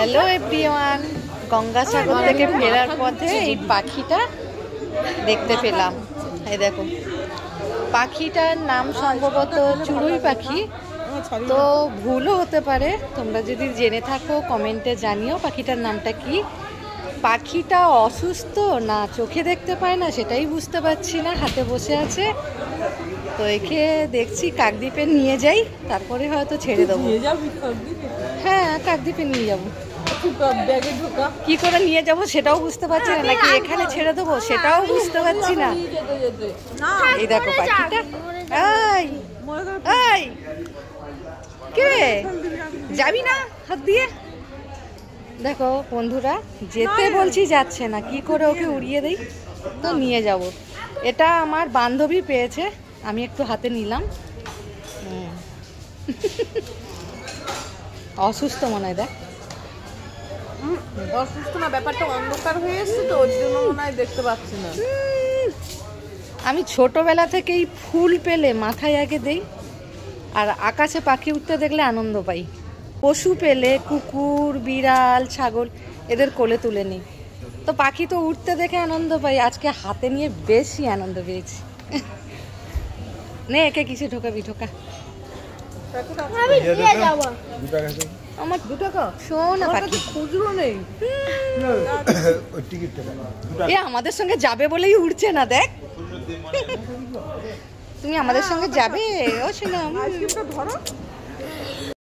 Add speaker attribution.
Speaker 1: Hello everyone, Gangasagar থেকে ফেরার পথে এই পাখিটা দেখতে পেলাম। এই দেখো, পাখিটার নাম সম্ভবত চড়ুই পাখি, তো ভুলও হতে পারে। তোমরা যদি জেনে থাকো কমেন্টে জানিও পাখিটার নামটা কি। পাখিটা অসুস্থ না চোখে দেখতে পায় না সেটাই বুঝতে পারছি না। হাতে বসে আছে, তো একে দেখছি কাকদ্বীপে নিয়ে যাই, তারপরে হয়তো ছেড়ে দেবো। হ্যাঁ, কাকদ্বীপে নিয়ে যাবো। কি করে নিয়ে যাব সেটাও বুঝতে পারছি না, নাকি এখানে ছেড়ে দেবো সেটাও বুঝতে পারছি না। এই দেখো পাখিটা, এই এই কে যাবি না হাত দিয়ে? দেখো বন্ধুরা, যেতে বলছি যাচ্ছে না, কি করে ওকে উড়িয়ে দেই? তো নিয়ে যাব। এটা আমার বান্ধবী পেয়েছে, আমি একটু হাতে নিলাম। অসুস্থ মনে হয়, দেখ।
Speaker 2: অসুস্থ না, ব্যাপারটা অন্ধকার হয়ে এসছে তো ওর জন্য মনে হয় দেখতে পাচ্ছি না।
Speaker 1: আমি ছোটবেলা থেকেই ফুল পেলে মাথায় আগে দেই, আর আকাশে পাখি উঠতে দেখলে আনন্দ পাই। পশু পেলে কুকুর, বিড়াল, ছাগল এদের কোলে তুলে নিই, তো পাখি তো উঠতে দেখে আনন্দ পাই। আজকে হাতে নিয়ে বেশি আনন্দ পেয়েছি। নে একে কিসে ঢোকাবি, ঢোকা। আমার 2 টাকা শোন না, পাখি
Speaker 2: খুচরো নেই।
Speaker 1: এ আমাদের সঙ্গে যাবে বলেই উড়ছে না, দেখ। তুমি আমাদের সঙ্গে যাবে? ও শোনা,
Speaker 2: ধরো।